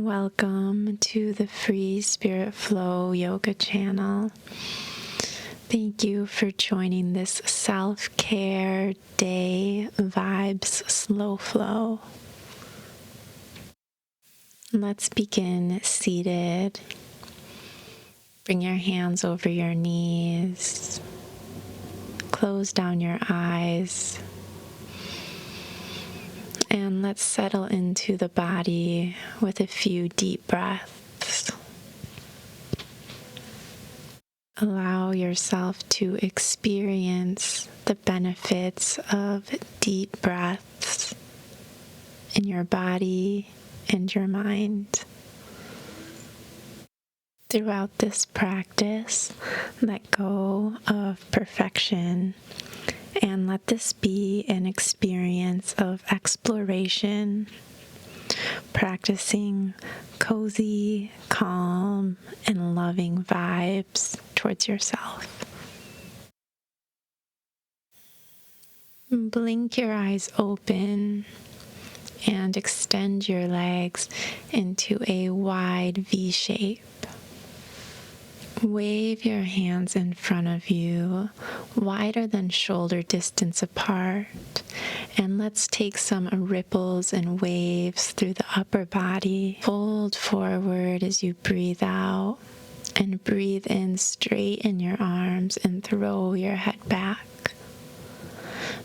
Welcome to the Free Spirit Flow Yoga channel. Thank you for joining this self-care day vibes slow flow. Let's begin seated. Bring your hands over your knees. Close down your eyes. And let's settle into the body with a few deep breaths. Allow yourself to experience the benefits of deep breaths in your body and your mind. Throughout this practice, let go of perfection and let this be an experience of exploration, practicing cozy, calm, and loving vibes towards yourself. Blink your eyes open and extend your legs into a wide V shape. Wave your hands in front of you, wider than shoulder distance apart, and let's take some ripples and waves through the upper body. Fold forward as you breathe out, and breathe in, straighten your arms and throw your head back.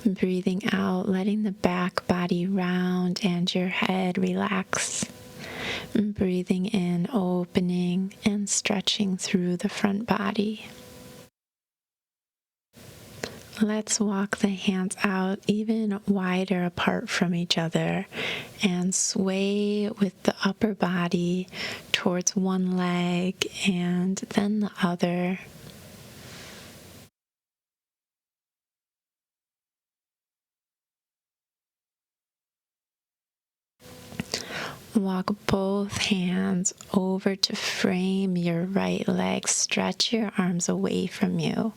Breathing out, letting the back body round and your head relax. Breathing in, opening and stretching through the front body. Let's walk the hands out even wider apart from each other and sway with the upper body towards one leg and then the other. Walk both hands over to frame your right leg. Stretch your arms away from you.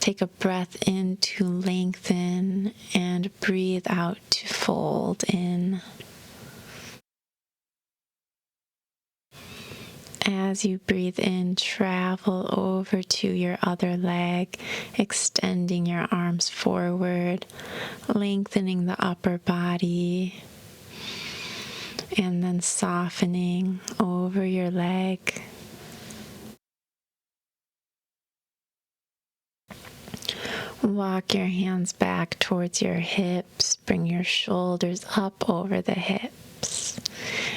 Take a breath in to lengthen and breathe out to fold in. As you breathe in, travel over to your other leg, extending your arms forward, lengthening the upper body, and then softening over your leg. Walk your hands back towards your hips. Bring your shoulders up over the hips.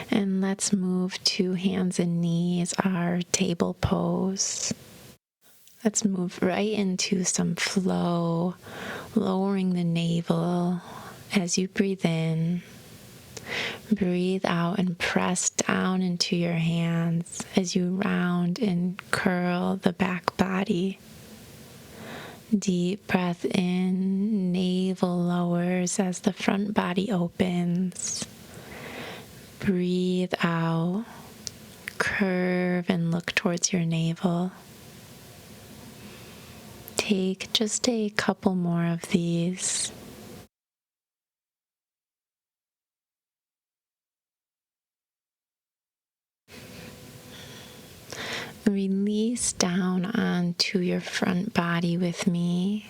And let's move to hands and knees, our table pose. Let's move right into some flow, lowering the navel as you breathe in. Breathe out and press down into your hands as you round and curl the back body. Deep breath in, navel lowers as the front body opens. Breathe out, curve and look towards your navel. Take just a couple more of these. Release down onto your front body with me.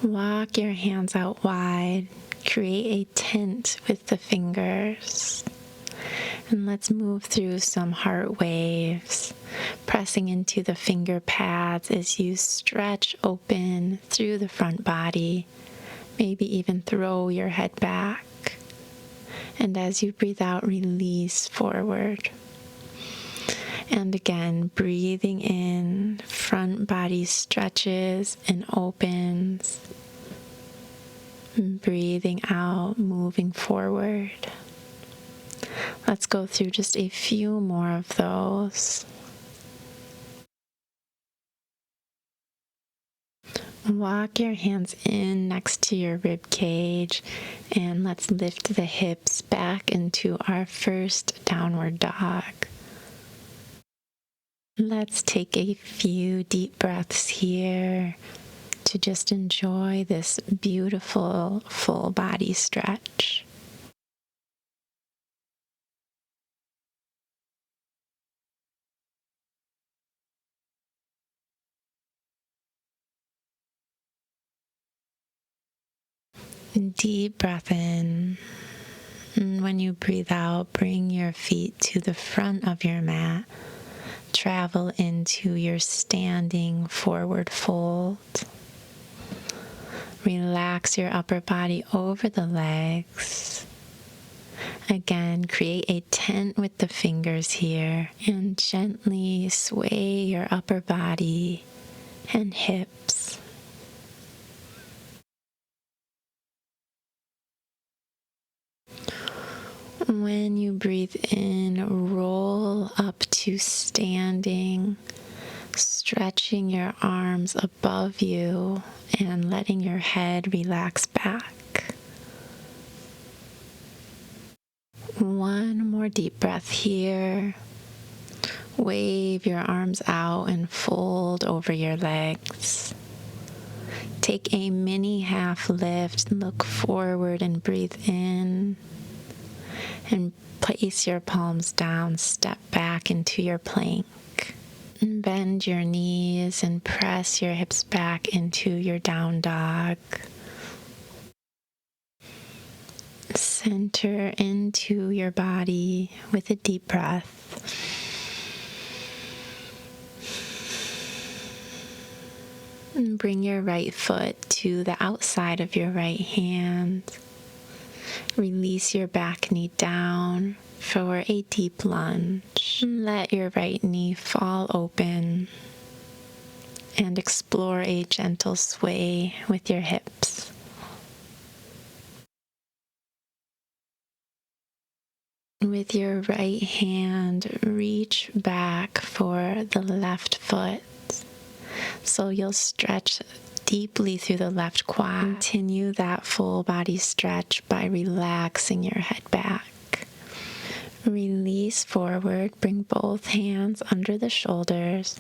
Walk your hands out wide. Create a tent with the fingers. And let's move through some heart waves, pressing into the finger pads as you stretch open through the front body. Maybe even throw your head back. And as you breathe out, release forward. And again, breathing in, front body stretches and opens. Breathing out, moving forward. Let's go through just a few more of those. Walk your hands in next to your rib cage and let's lift the hips back into our first downward dog. Let's take a few deep breaths here to just enjoy this beautiful full body stretch. Deep breath in. And when you breathe out, bring your feet to the front of your mat. Travel into your standing forward fold. Relax your upper body over the legs. Again, create a tent with the fingers here and gently sway your upper body and hips. When you breathe in, roll up to standing, stretching your arms above you and letting your head relax back. One more deep breath here. Wave your arms out and fold over your legs. Take a mini half lift, look forward and breathe in. And place your palms down, step back into your plank. And bend your knees and press your hips back into your down dog. Center into your body with a deep breath. And bring your right foot to the outside of your right hand. Release your back knee down for a deep lunge. Let your right knee fall open and explore a gentle sway with your hips. With your right hand, reach back for the left foot. So you'll stretch deeply through the left quad. Continue that full body stretch by relaxing your head back. Release forward, bring both hands under the shoulders,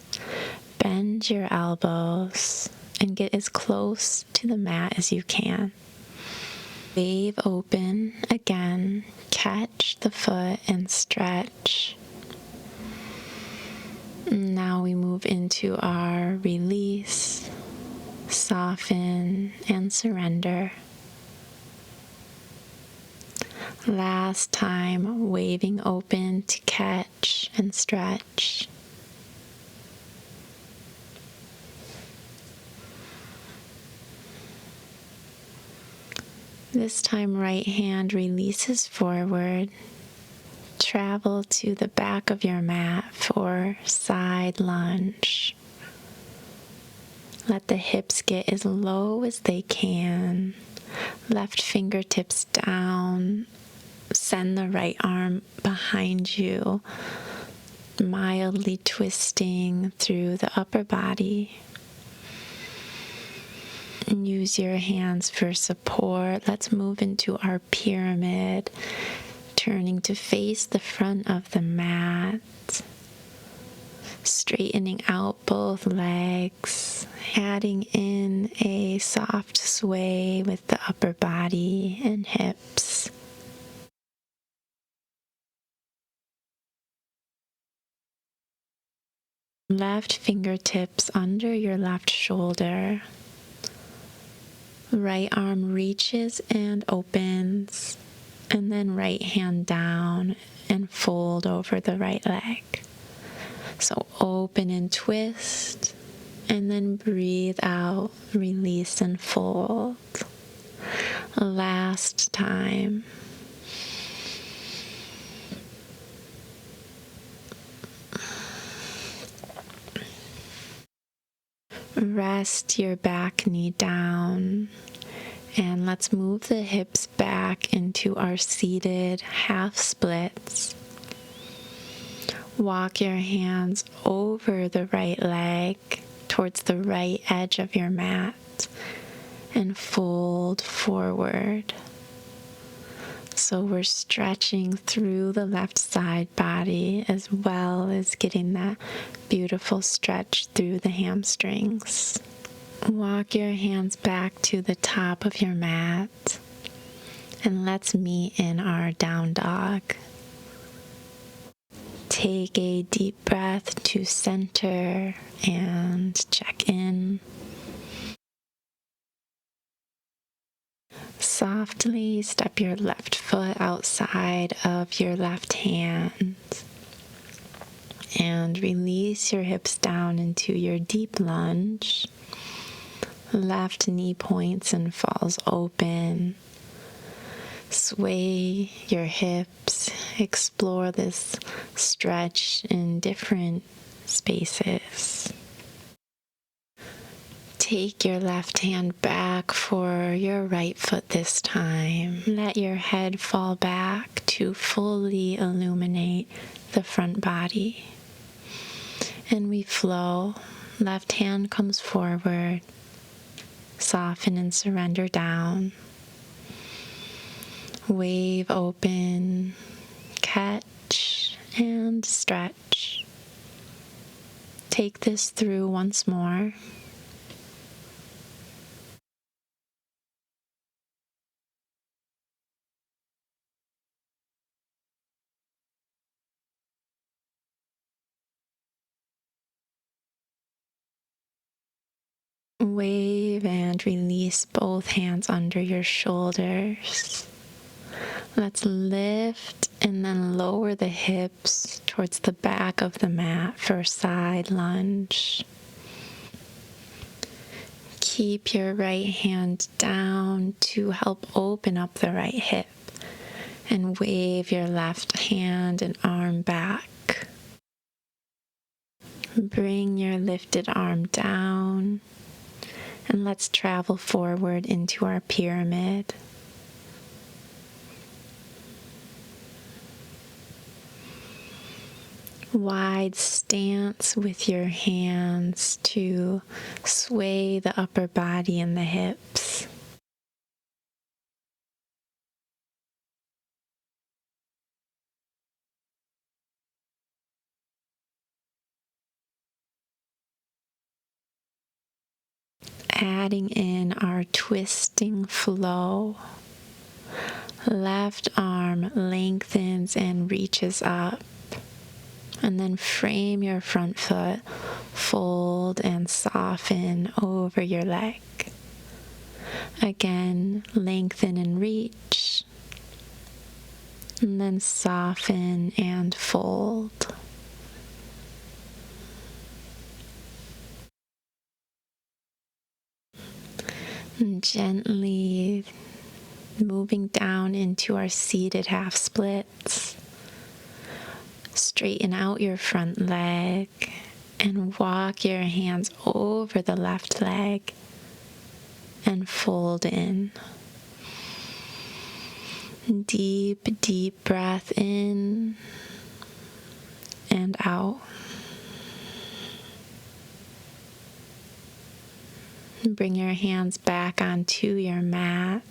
bend your elbows, and get as close to the mat as you can. Wave open again, catch the foot and stretch. Now we move into our release, soften, and surrender. Last time, waving open to catch and stretch. This time, right hand releases forward. Travel to the back of your mat for side lunge. Let the hips get as low as they can. Left fingertips down. Send the right arm behind you, mildly twisting through the upper body. And use your hands for support. Let's move into our pyramid, turning to face the front of the mat. Straightening out both legs, adding in a soft sway with the upper body and hips. Left fingertips under your left shoulder. Right arm reaches and opens, and then right hand down and fold over the right leg. So open and twist, and then breathe out, release and fold. Last time. Rest your back knee down, and let's move the hips back into our seated half splits. Walk your hands over the right leg towards the right edge of your mat and fold forward. So we're stretching through the left side body as well as getting that beautiful stretch through the hamstrings. Walk your hands back to the top of your mat, and let's meet in our down dog. Take a deep breath to center and check in. Softly step your left foot outside of your left hand and release your hips down into your deep lunge. Left knee points and falls open. Sway your hips. Explore this stretch in different spaces. Take your left hand back for your right foot this time. Let your head fall back to fully illuminate the front body. And we flow. Left hand comes forward. Soften and surrender down. Wave open. Catch and stretch. Take this through once more. Wave and release both hands under your shoulders. Let's lift and then lower the hips towards the back of the mat for side lunge. Keep your right hand down to help open up the right hip and wave your left hand and arm back. Bring your lifted arm down. And let's travel forward into our pyramid. Wide stance with your hands to sway the upper body and the hips. Adding in our twisting flow. Left arm lengthens and reaches up. And then frame your front foot, fold and soften over your leg. Again, lengthen and reach. And then soften and fold. And gently moving down into our seated half splits. Straighten out your front leg and walk your hands over the left leg and fold in. Deep, deep breath in and out. Bring your hands back onto your mat.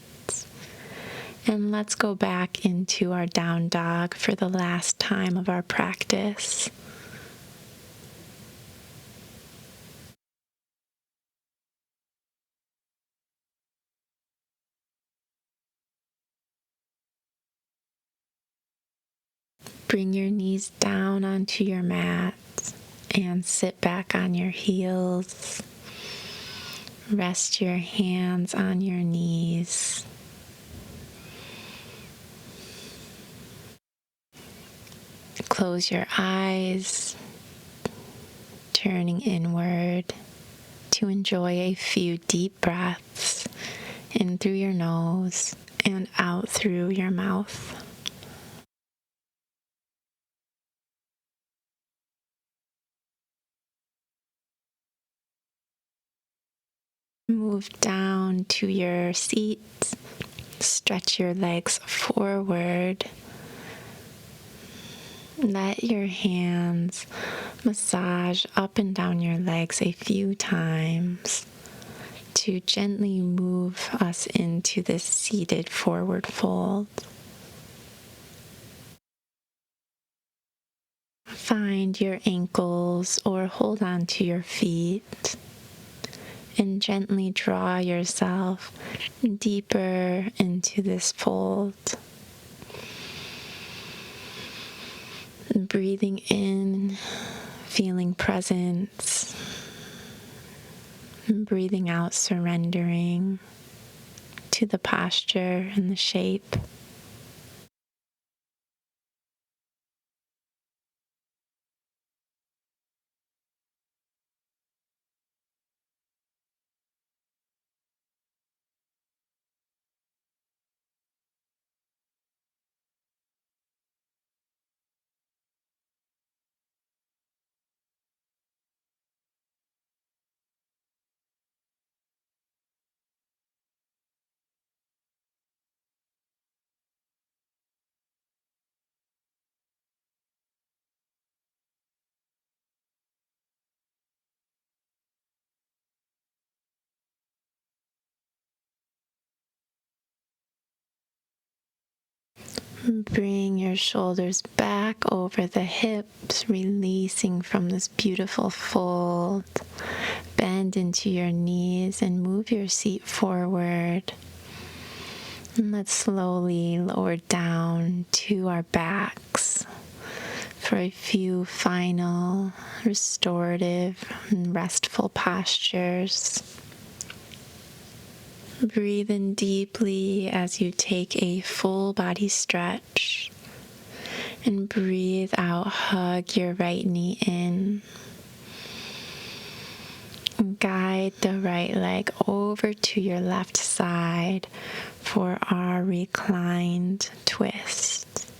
And let's go back into our down dog for the last time of our practice. Bring your knees down onto your mat and sit back on your heels. Rest your hands on your knees. Close your eyes, turning inward to enjoy a few deep breaths in through your nose and out through your mouth. Move down to your seat, stretch your legs forward. Let your hands massage up and down your legs a few times to gently move us into this seated forward fold. Find your ankles or hold on to your feet and gently draw yourself deeper into this fold. Breathing in, feeling presence. Breathing out, surrendering to the posture and the shape. Bring your shoulders back over the hips, releasing from this beautiful fold. Bend into your knees and move your seat forward. And let's slowly lower down to our backs for a few final restorative and restful postures. Breathe in deeply as you take a full body stretch, and breathe out, hug your right knee in. Guide the right leg over to your left side for our reclined twist.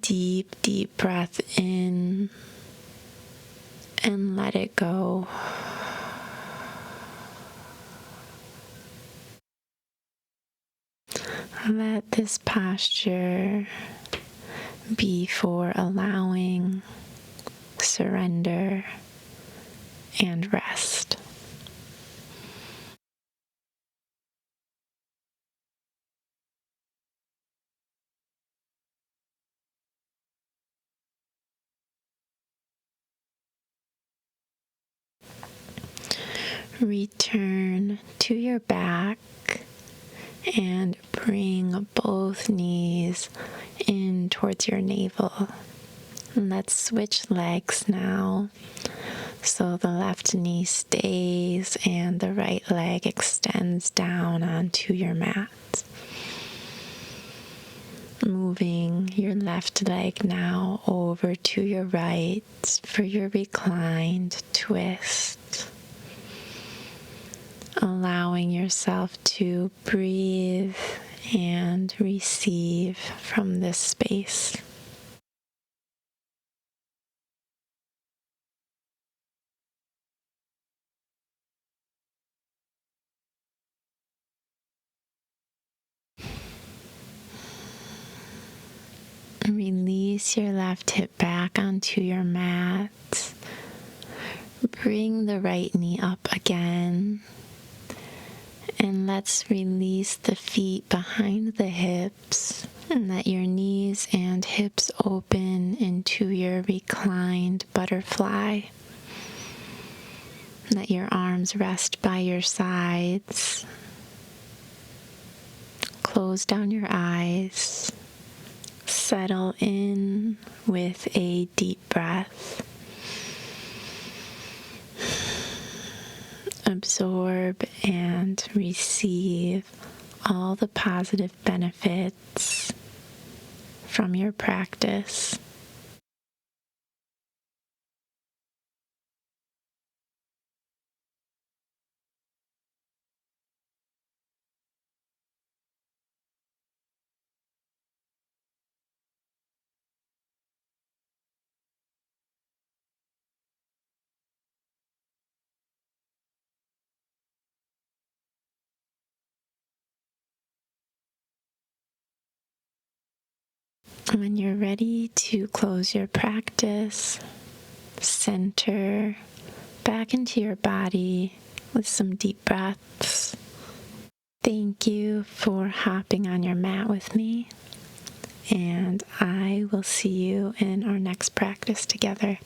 Deep, deep breath in and let it go. Let this posture be for allowing, surrender, and rest. Return to your back and bring both knees in towards your navel. Let's switch legs now. So the left knee stays and the right leg extends down onto your mat. Moving your left leg now over to your right for your reclined twist. Allowing yourself to breathe and receive from this space. Release your left hip back onto your mat. Bring the right knee up again. And let's release the feet behind the hips and let your knees and hips open into your reclined butterfly. Let your arms rest by your sides. Close down your eyes. Settle in with a deep breath. Absorb and receive all the positive benefits from your practice. When you're ready to close your practice, center back into your body with some deep breaths. Thank you for hopping on your mat with me, and I will see you in our next practice together.